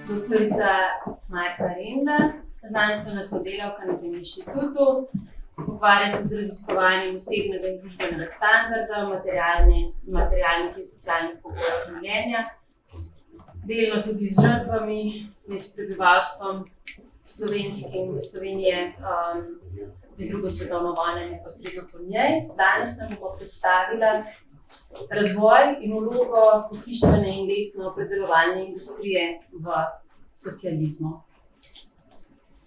doktorica Marta Renda, znanstvena sodelavka na tem inštitutu. Ukvarja se z raziskovanjem osebnega in družbenega standarda, materialnih in socialnih pogojev življenja, delno tudi z žrtvami med prebivalstvom Slovenije med drugo svetovno vojno in neposredno po njej. Danes nam bo predstavila razvoj in vlogo pohištvene in lesno-predelovalne industrije v socializmu.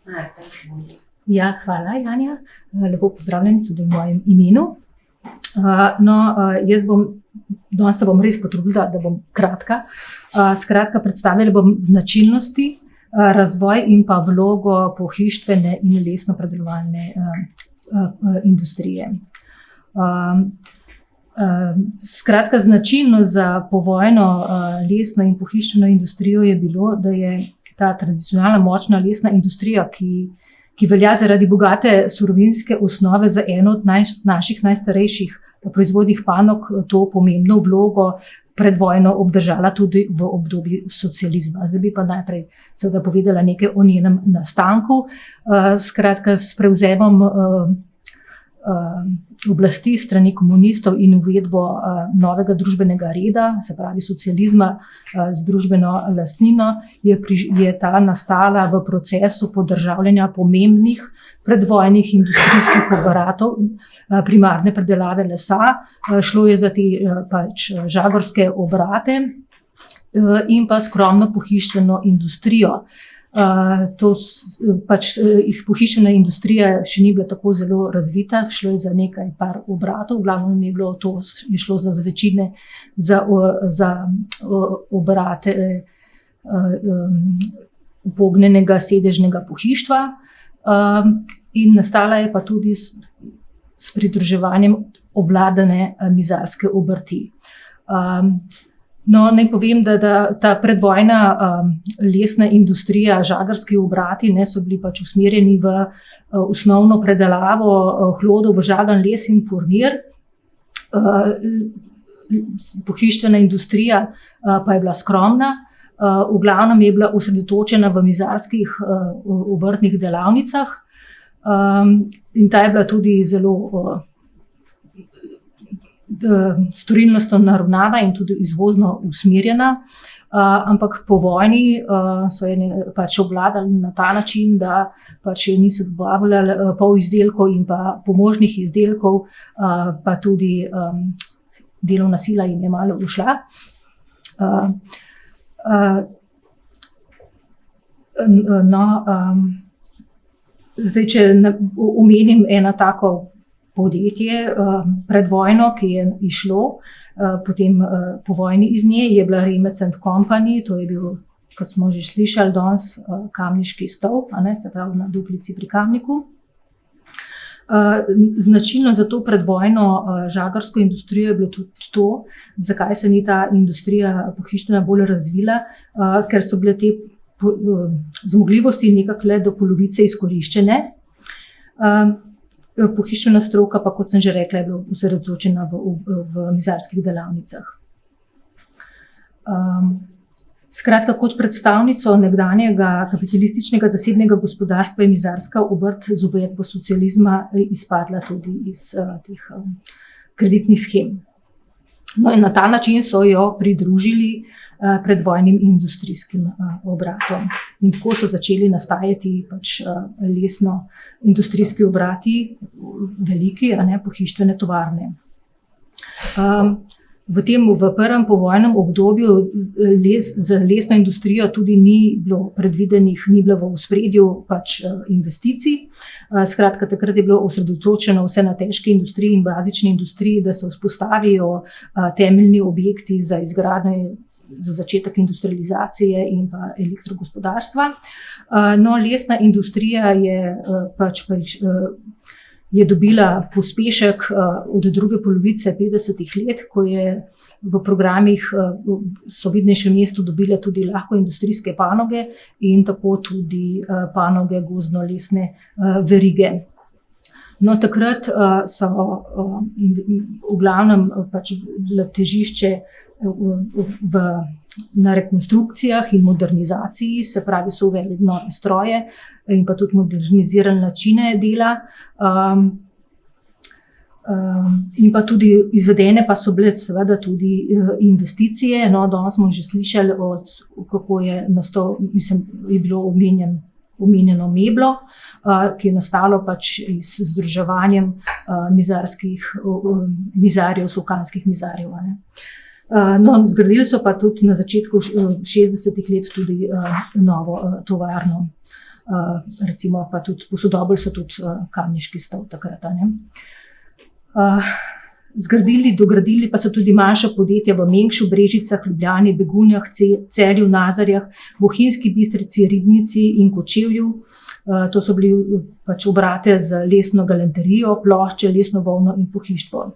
Marta, izvolite. Ja, hvala, Janja. Lepo pozdravljeni tudi v mojem imenu. Jaz danes se bom res potrudila, da bom kratka. Skratka, predstavila bom značilnosti, razvoj in pa vlogo pohištvene in lesno-predelovalne industrije. Skratka, značilnost za povojno lesno in pohištveno industrijo je bilo, da je ta tradicionalna močna lesna industrija, ki velja zaradi bogate surovinske osnove za eno od naših najstarejših proizvodnih panog, to pomembno vlogo pred vojno obdržala tudi v obdobju socializma. Zdaj bi pa najprej seveda povedala nekaj o njenem nastanku. Skratka, s prevzemom oblasti strani komunistov in uvedbo novega družbenega reda, se pravi socializma z družbeno lastnino, je ta nastala v procesu podržavljanja pomembnih predvojnih industrijskih operatov, primarne predelave lesa. Šlo je za te žagorske obrate in pa skromno pohištveno industrijo. Pohištvena industrija še ni bila tako zelo razvita, šlo je za par obratov, v glavnem je šlo za zvečine, za obrate upognjenega sedežnega pohištva, in nastala je pa tudi s pridruževanjem obvladane mizarske obrti. Naj povem, da ta predvojna lesna industrija, žagarski obrati, so bili usmerjeni v osnovno predelavo hlodov v žagan les in furnir. Pohištvena industrija pa je bila skromna, v glavnem je bila osredotočena v mizarskih obrtnih delavnicah, in ta je bila tudi zelo storilnostno naravnana in tudi izvozno usmerjena, ampak po vojni so jo obvladali na ta način, da niso dobavljali polizdelkov in pa pomožnih izdelkov, pa tudi delovna sila jim je malo ušla. Zdaj, če omenim eno tako podjetje pred vojno, ki je išlo, potem po vojni iz nje, je bila Remec & Company, to je bil, kot smo že slišali danes, kamniški stolp, se pravi na Duplici pri Kamniku. Značilno za to predvojno žagarsko industrijo je bilo tudi to, zakaj se ni ta industrija pohištvena bolj razvila, ker so bile te zmogljivosti nekako le do polovice izkoriščene. Pohištvena stroka pa, kot sem že rekla, je bila osredotočena v mizarskih delavnicah. Skratka, kot predstavnico nekdanjega kapitalističnega zasebnega gospodarstva je mizarska obrt z uvedbo socializma izpadla tudi iz teh kreditnih shem. In na ta način so jo pridružili predvojnim industrijskim obratom. In tako so začeli nastajati lesno-industrijski obrati, veliki, pohištvene tovarne. V prvem povojnem obdobju za lesno industrijo tudi ni bilo predvidenih, ni bilo v ospredju investicij. Skratka, takrat je bilo osredotočeno vse na težke industrije in bazične industrije, da se vzpostavijo temeljni objekti za izgradnjo, za začetek industrializacije in pa elektrogospodarstva. Lesna industrija je dobila pospešek od druge polovice 50. let, ko je v programih so vidnejše mesto dobile tudi lahko industrijske panoge in tako tudi panoge gozdno-lesne verige. Takrat so v glavnem bilo težišče na rekonstrukcijah in modernizaciji, se pravi, so uvedli nove stroje in pa tudi modernizirali načine dela. In pa tudi izvedene pa so bile seveda tudi investicije. No, danes smo že slišali, kako je nastal, je bilo omenjeno Meblo, ki je nastalo pač z združevanjem mizarjev, solkanskih mizarjev. No, zgradili so pa tudi na začetku 60. let tudi novo tovarno. Recimo pa tudi posodobili so tudi kamniški stol takrat. Dogradili pa so tudi manjša podjetja v Mengšu, Brežicah, Ljubljani, Begunjah, Celju, Nazarjah, Bohinjski Bistrici, Ribnici in Kočevju. To so bili pač obrate z lesno galanterijo, plošče, lesno volno in pohištvo.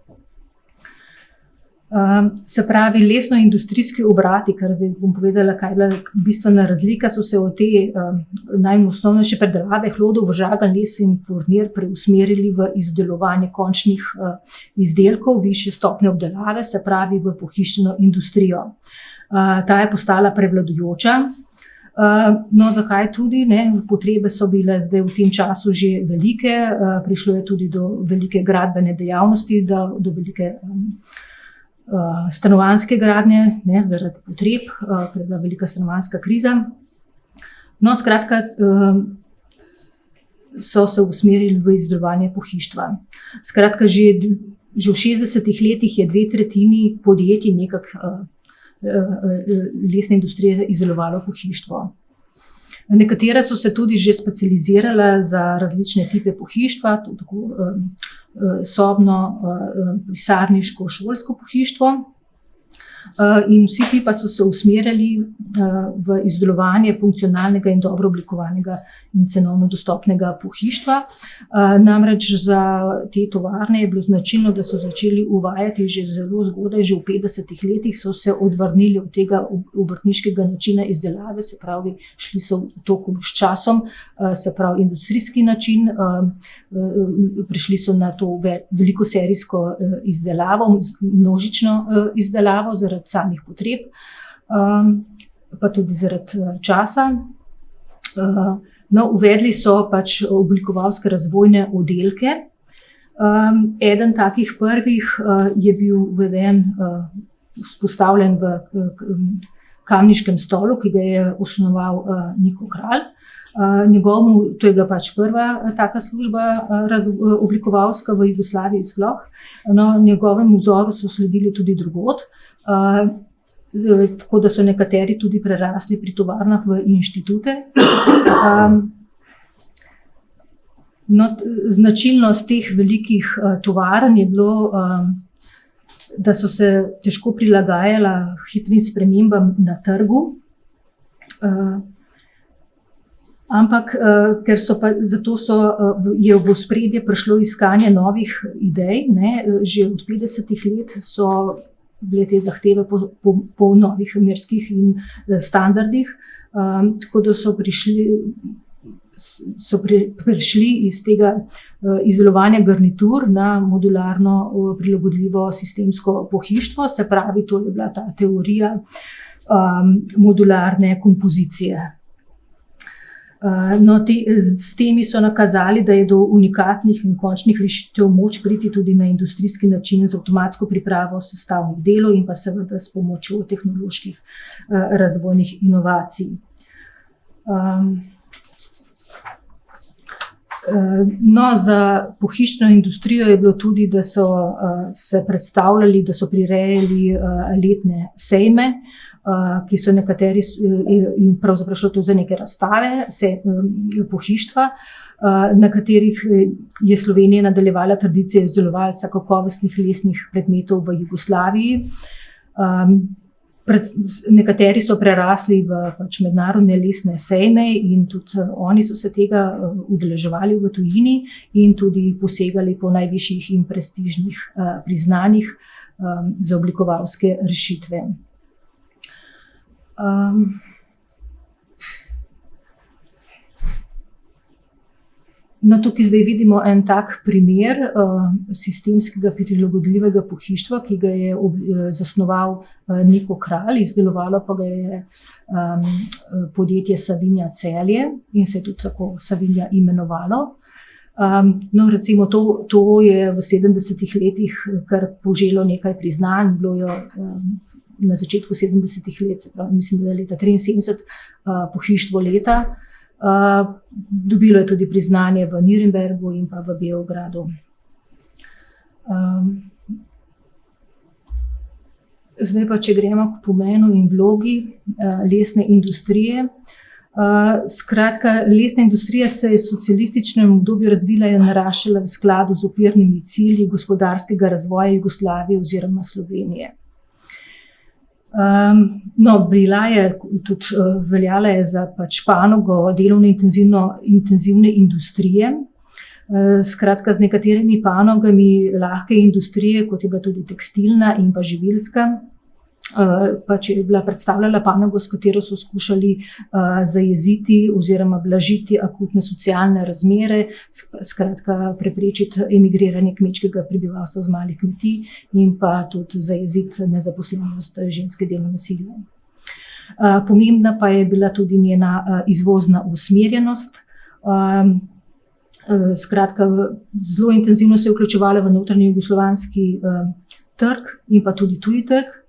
Se pravi, lesno-industrijski obrati, kar zdaj bom povedala, kaj je bila bistvena razlika, so se od te najosnovnejše predelave hlodov v žagan, les in furnir preusmerili v izdelovanje končnih izdelkov višje stopnje obdelave, se pravi v pohištveno industrijo. Ta je postala prevladujoča. No, zakaj tudi? Potrebe so bile zdaj v tem času že velike, prišlo je tudi do velike gradbene dejavnosti, do velike stanovanjske gradnje, zaradi potreb, ker je bila velika stanovanjska kriza. No, skratka, so se usmerili v izdelovanje pohištva. Skratka, že v 60. letih je 2/3 podjetij lesne industrije izdelovalo pohištvo. Nekatera so se tudi že specializirala za različne tipe pohištva, tako sobno, pisarniško, šolsko pohištvo. In vsi ti pa so se usmerjali v izdelovanje funkcionalnega in dobro oblikovanega in cenovno dostopnega pohištva. Namreč za te tovarne je bilo značilno, da so začeli uvajati že zelo zgodaj, že v 50. letih so se odvrnili od tega obrtniškega načina izdelave, se pravi, šli so v toku s časom, se pravi, industrijski način, prišli so na to veliko serijsko izdelavo, množično izdelavo zaradi samih potreb, pa tudi zaradi časa. No, uvedli so pač oblikovalske razvojne oddelke. Eden takih prvih je bil uveden, vzpostavljen v Kamniškem stolu, ki ga je osnoval Niko Kralj. To je bila pač prva taka služba oblikovalska v Jugoslaviji sploh. No, njegovemu vzoru so sledili tudi drugod. Tako da so nekateri tudi prerasli pri tovarnah v inštitute. No, značilnost teh velikih tovarn je bilo, da so se težko prilagajala hitrim spremembam na trgu. Ampak ker je v ospredje prišlo iskanje novih idej, že od 50. let so bile te zahteve po novih merskih in standardih, tako da so prišli iz tega izdelovanja garnitur na modularno prilagodljivo sistemsko pohištvo, se pravi, to je bila ta teorija modularne kompozicije. No, s temi so nakazali, da je do unikatnih in končnih rešitev moč priti tudi na industrijski način z avtomatsko pripravo sestavnih delov in pa seveda s pomočjo tehnoloških razvojnih inovacij. No, za pohištveno industrijo je bilo tudi, da so se predstavljali, da so prirejali letne sejme, ki so nekateri, in pravzaprav šlo to za neke razstave, pohištva, na katerih je Slovenija nadaljevala tradicijo izdelovalca kakovostnih lesnih predmetov v Jugoslaviji. Nekateri so prerasli v pač mednarodne lesne sejme in tudi oni so se tega udeleževali v tujini in tudi posegali po najvišjih in prestižnih priznanjih za oblikovalske rešitve. No, tukaj zdaj vidimo en tak primer sistemskega prilagodljivega pohištva, ki ga je zasnoval Niko Kralj, izdelovalo pa ga je podjetje Savinja Celje in se je tudi tako Savinja imenovalo. No, recimo to je v 70 letih kar poželo nekaj priznanj, bilo je na začetku 70 let, se pravi, mislim, da je leta 73 pohištvo leta. Dobilo je tudi priznanje v Nürnbergu in pa v Beogradu. Zdaj pa, če gremo k pomenu in vlogi lesne industrije. Skratka, lesna industrija se je v socialističnem obdobju razvila in naraščala v skladu z okvirnimi cilji gospodarskega razvoja Jugoslavije oziroma Slovenije. No, bila je tudi veljala je za pač panogo delovno intenzivne industrije. Skratka, z nekaterimi panogami lahke industrije, kot je bila tudi tekstilna in pa živilska, pač je bila predstavljala panogo, s katero so skušali zajeziti oziroma blažiti akutne socialne razmere, skratka preprečiti emigriranje kmečkega prebivalstva z malih kmetij in pa tudi zajeziti nezaposlenost ženske delovne sile. Pomembna pa je bila tudi njena izvozna usmerjenost. Skratka, zelo intenzivno se je vključevala v notranji jugoslovanski trg in pa tudi tuji trg.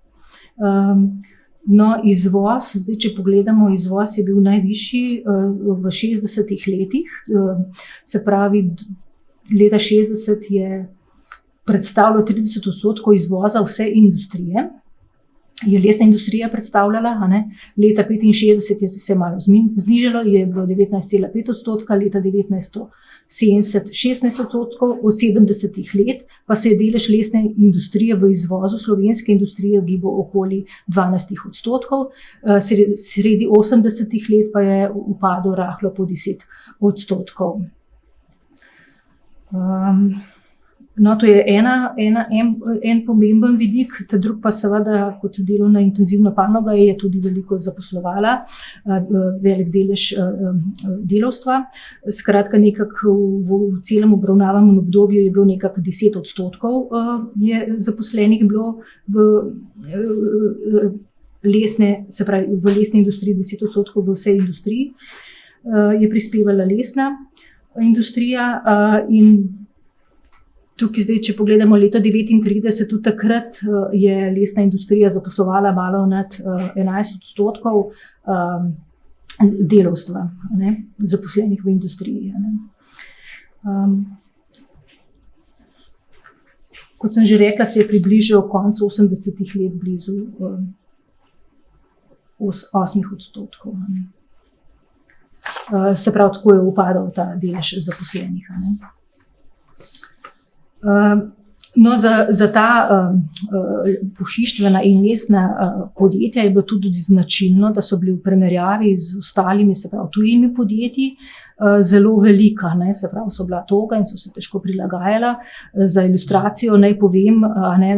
No, izvoz, zdaj, če pogledamo, izvoz je bil najvišji v 60 letih, se pravi, leta 60 je predstavljalo 30% izvoza vse industrije, je lesna industrija predstavljala, leta 65 je se malo znižalo, je bilo 19,5%, leta 1970 16%, od 70 let pa se je delež lesne industrije v izvozu slovenske industrije gibal okoli 12%, sredi 80 let pa je upadel rahlo po 10%. No, to je en pomemben vidik, ta drug pa seveda kot delovna intenzivna panoga je tudi veliko zaposlovala, velik delež delavstva. Skratka, nekako v celem obravnavanem obdobju je bilo nekako 10% je zaposlenih bilo v lesni industriji, 10% v vsej industriji je prispevala lesna industrija in tukaj zdaj, če pogledamo leto 1939, tudi takrat je lesna industrija zaposlovala malo nad 11% delavstva, zaposlenih v industriji. Kot sem že rekla, se je približal koncu 80 let blizu 8%. Se pravi, tako je upadal ta delež zaposlenih. No, za ta pohištvena in lesna podjetja je bilo tudi značilno, da so bili v primerjavi z ostalimi, se pravi, tujimi podjetji zelo velika, se pravi, so bila toga in so se težko prilagajala. Za ilustracijo naj povem,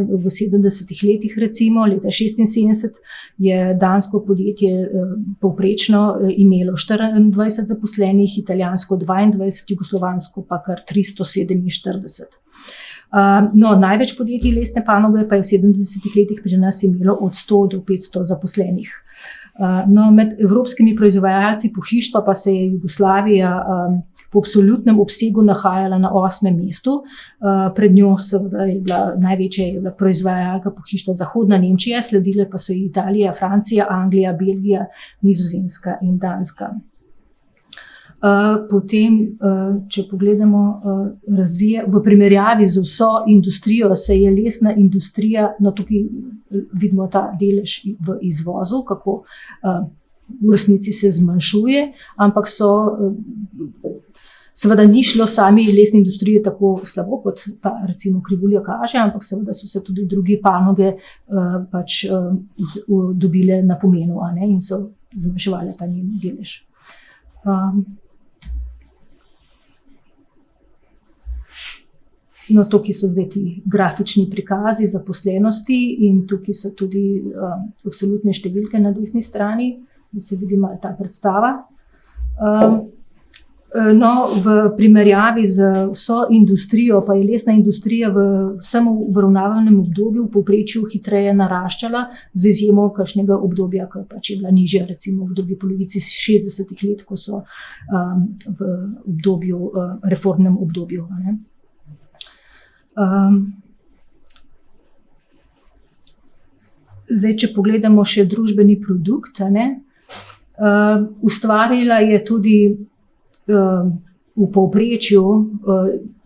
v 70 letih recimo, leta 1976 je dansko podjetje povprečno imelo 24 zaposlenih, italijansko 22, jugoslovansko pa kar 347. No, največ podjetij lesne panoge pa je v 70 letih pri nas imelo od 100 do 500 zaposlenih. No, med evropskimi proizvajalci pohištva pa se je Jugoslavija po absolutnem obsegu nahajala na 8. mestu. Pred njo seveda je bila največja proizvajalka pohištva Zahodna Nemčija, sledile pa so Italija, Francija, Anglija, Belgija, Nizozemska in Danska. Potem, če pogledamo, v primerjavi z vso industrijo se je lesna industrija, no tukaj vidimo ta delež v izvozu, kako v resnici se zmanjšuje, ampak seveda ni šlo sami lesni industriji tako slabo, kot ta recimo krivulja kaže, ampak seveda so se tudi druge panoge pač dobile na pomenu, in so zmanjševale ta njen delež. No, tukaj so zdaj ti grafični prikazi zaposlenosti in tukaj so tudi absolutne številke na desni strani, da se vidi malo ta predstava. No, v primerjavi z vso industrijo, pa je lesna industrija v vsem obravnavanem obdobju v povprečju hitreje naraščala, z izjemo kakšnega obdobja, ki pač je bila nižja, recimo v drugi polovici 60-ih let, ko so v obdobju, reformnem obdobju. Zdaj, če pogledamo še družbeni produkt, ustvarila je tudi v povprečju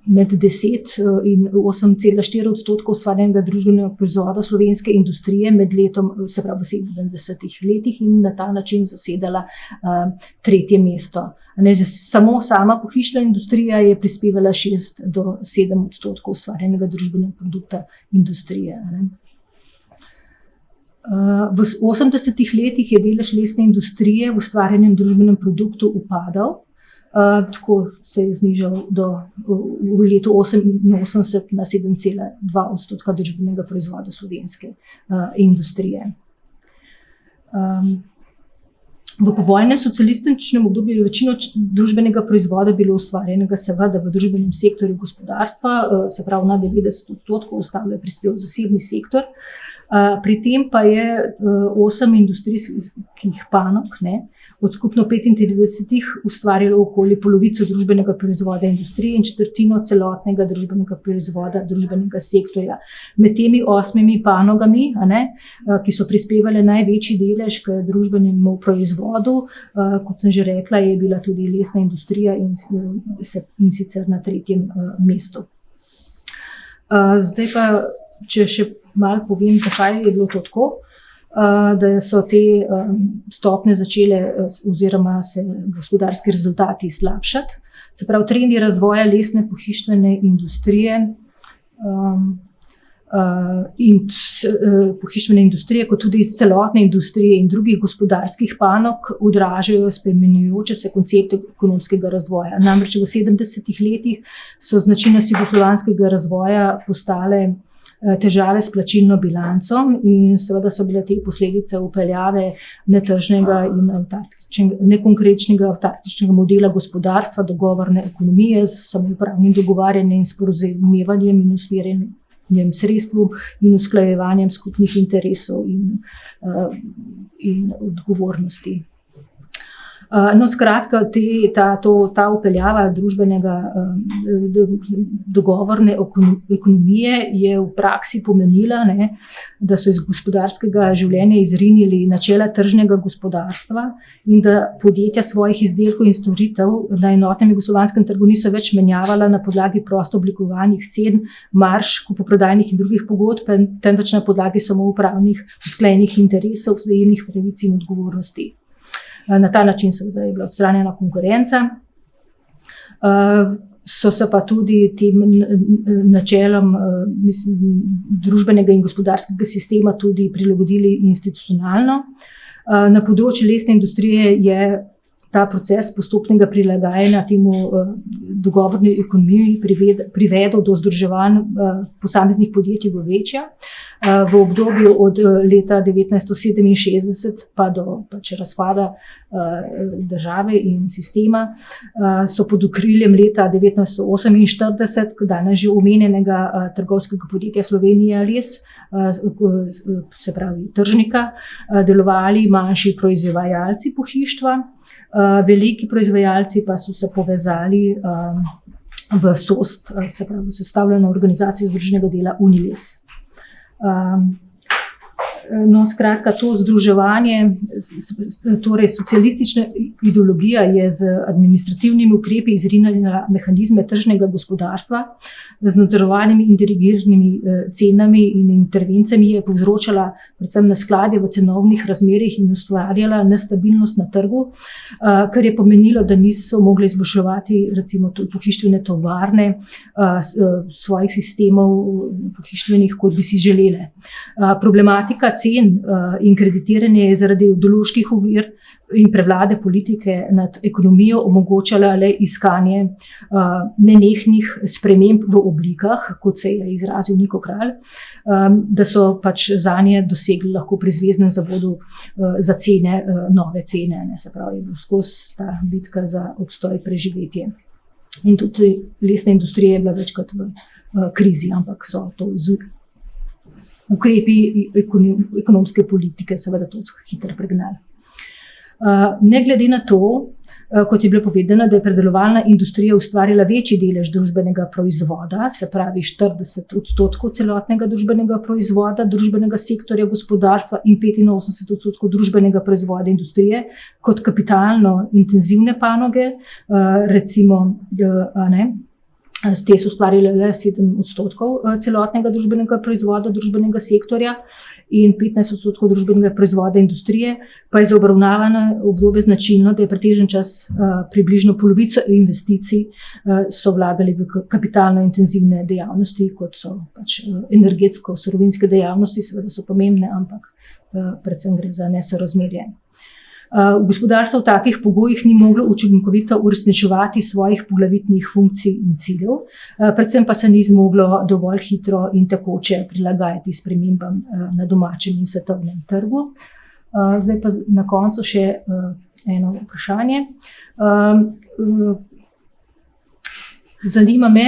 med 10 in 8,4% ustvarjenega družbenega proizvoda slovenske industrije med letom, se pravi v 70 letih, in na ta način zasedala 3. mesto. Samo sama pohištvena industrija je prispevala 6 do 7% ustvarjenega družbenega produkta industrije. V 80 letih je delež lesne industrije v ustvarjenem družbenem produktu upadal. Tako se je znižal v letu 1988 na 7,2% družbenega proizvoda slovenske industrije. V povojnem socialističnem obdobju je večino družbenega proizvoda bilo ustvarjenega seveda v družbenem sektorju gospodarstva, se pravi na 90%, ostalo je prispeval zasebni sektor. Pri tem pa je 8 industrijskih panog od skupno 35 ustvarjalo okoli polovico družbenega proizvoda industrije in četrtino celotnega družbenega proizvoda družbenega sektorja. Med temi 8 panogami, ki so prispevale največji delež k družbenemu proizvodu, kot sem že rekla, je bila tudi lesna industrija in sicer na 3. mestu. Zdaj pa, če še malo povem, zakaj je bilo to tako, da so te stopnje začele oziroma se gospodarski rezultati slabšati. Se pravi, trendi razvoja lesne pohištvene industrije in pohištvene industrije, kot tudi celotne industrije in drugih gospodarskih panog odražajo spreminjajoče se koncepte ekonomskega razvoja. Namreč v 70 letih so značilnosti jugoslovanskega razvoja postale težave s plačilno bilanco in seveda so bile te posledice vpeljave netržnega in nekonkurenčnega avtarkičnega modela gospodarstva, dogovorne ekonomije s samoupravnim dogovarjanjem in sporazumevanjem in usmerjanjem sredstev in usklajevanjem skupnih interesov in odgovornosti. No, skratka, ta vpeljava družbenega dogovorne ekonomije je v praksi pomenila, da so iz gospodarskega življenja izrinili načela tržnega gospodarstva in da podjetja svojih izdelkov in storitev na enotnem jugoslovanskem trgu niso več menjavala na podlagi prosto oblikovanih cen, marž, kupoprodajnih in drugih pogodb, temveč na podlagi samoupravnih usklajenih interesov, vzajemnih pravic in odgovornosti. Na ta način seveda je bila odstranjena konkurenca. So se pa tudi tem načelom družbenega in gospodarskega sistema tudi prilagodili institucionalno. Na področju lesne industrije je ta proces postopnega prilagajanja temu dogovorni ekonomiji privedel do združevanj posameznih podjetij v večja. V obdobju od leta 1967 pa do razpada države in sistema so pod okriljem leta 1948, danes že omenjenega trgovskega podjetja Slovenija Les, se pravi tržnika, delovali manjši proizvajalci pohištva. Veliki proizvajalci pa so se povezali v SOST, se pravi sestavljeno organizacijo združenega dela Uniles. No, skratka, to združevanje, torej socialistična ideologija je z administrativnimi ukrepi izrinila mehanizme tržnega gospodarstva, z nadzorovanimi in dirigiranimi cenami in intervencijami je povzročala predvsem neskladje v cenovnih razmerjih in ustvarjala nestabilnost na trgu, kar je pomenilo, da niso mogli izboljševati recimo pohištvene tovarne svojih sistemov pohištvenih, kot bi si želele. Problematika cen in kreditiranje je zaradi ideoloških ovir in prevlade politike nad ekonomijo omogočala le iskanje nenehnih sprememb v oblikah, kot se je izrazil Niko Kralj, da so pač zanje dosegli lahko pri Zvezdnem zavodu za cene, nove cene, ne, se pravi, je bil skozi ta bitka za obstoj, preživetje. In tudi lesna industrija je bila večkrat v krizi, ampak so to ukrepi ekonomske politike seveda to hitro pregnali. Ne glede na to, kot je bilo povedano, da je predelovalna industrija ustvarila večji delež družbenega proizvoda, se pravi 40% celotnega družbenega proizvoda, družbenega sektorja gospodarstva in 85% družbenega proizvoda industrije, kot kapitalno intenzivne panoge, recimo, te so ustvarile le 7% celotnega družbenega proizvoda, družbenega sektorja in 15% družbenega proizvoda industrije, pa je za obravnavano obdobje značilno, da je pretežen čas približno polovico investicij so vlagali v kapitalno intenzivne dejavnosti, kot so pač energetsko-surovinske dejavnosti, seveda so pomembne, ampak predvsem gre za nesorazmerje. Gospodarstvo v takih pogojih ni moglo učinkovito uresničevati svojih poglavitnih funkcij in ciljev, predvsem pa se ni zmoglo dovolj hitro in tekoče prilagajati spremembam na domačem in svetovnem trgu. Zdaj pa na koncu še eno vprašanje. Zanima me.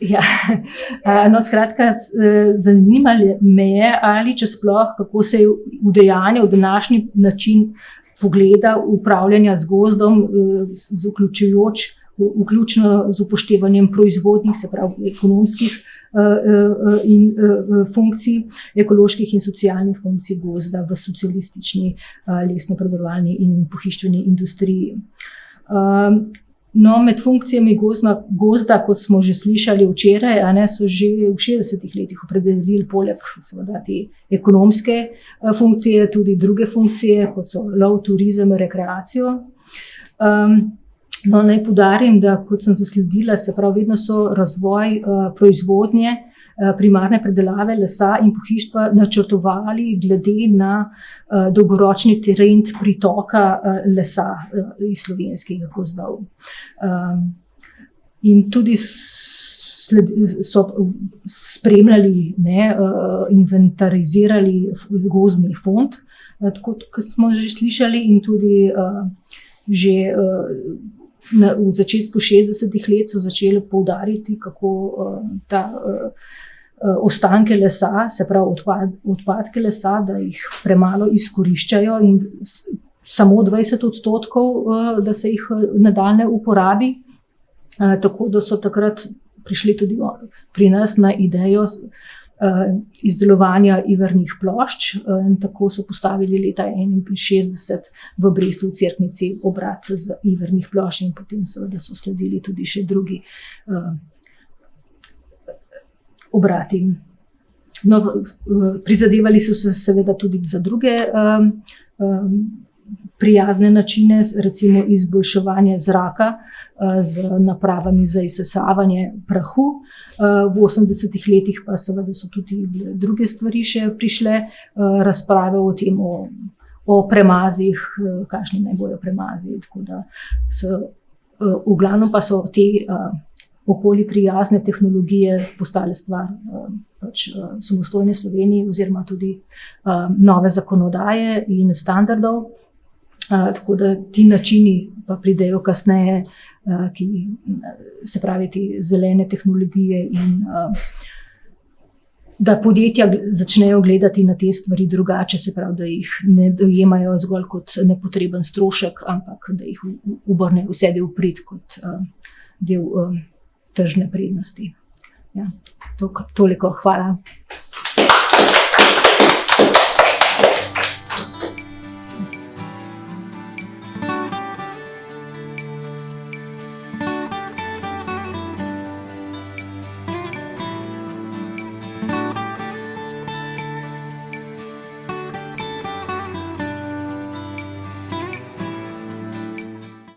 Ja, no, skratka, zanimalo me je, ali če sploh, kako se je udejanjal današnji način pogleda upravljanja z gozdom, vključno z upoštevanjem proizvodnih, se pravi ekonomskih funkcij, ekoloških in socialnih funkcij gozda v socialistični lesno-predelovalni in pohištveni industriji. No, med funkcijami gozda, kot smo že slišali včeraj, so že v 60-ih letih opredelili poleg seveda te ekonomske funkcije, tudi druge funkcije, kot so lov, turizem, rekreacijo. No, naj poudarim, da kot sem zasledila, se pravi, vedno so razvoj proizvodnje, primarne predelave lesa in pohištva načrtovali glede na dolgoročni trend pritoka lesa iz slovenskih gozdov. In tudi so spremljali, inventarizirali gozdni fond, tako kot smo že slišali, in tudi že v začetku 60-ih let so začeli poudariti, kako ta ostanke lesa, se pravi odpadke lesa, da jih premalo izkoriščajo in samo 20%, da se jih nadaljnje uporabi. Tako da so takrat prišli tudi pri nas na idejo izdelovanja ivernih plošč in tako so postavili leta 1961 v Brestu v Cerknici obrat z ivernih plošč in potem seveda so sledili tudi še drugi obrati. No, prizadevali so se seveda tudi za druge prijazne načine, recimo izboljševanje zraka z napravami za izsesavanje prahu. V 80-ih letih pa seveda so tudi druge stvari še prišle, razprave o tem, o premazih, kakšni naj bojo premazi. Tako da so, v glavnem pa so te okolju prijazne tehnologije postale stvar samostojne Slovenije oziroma tudi nove zakonodaje in standardov. Tako da ti načini pa pridejo kasneje, ki se pravi te zelene tehnologije in da podjetja začnejo gledati na te stvari drugače, se pravi, da jih ne dojemajo zgolj kot nepotreben strošek, ampak da jih obrnejo v sebi v prid kot del tržne prednosti. Ja, toliko, hvala.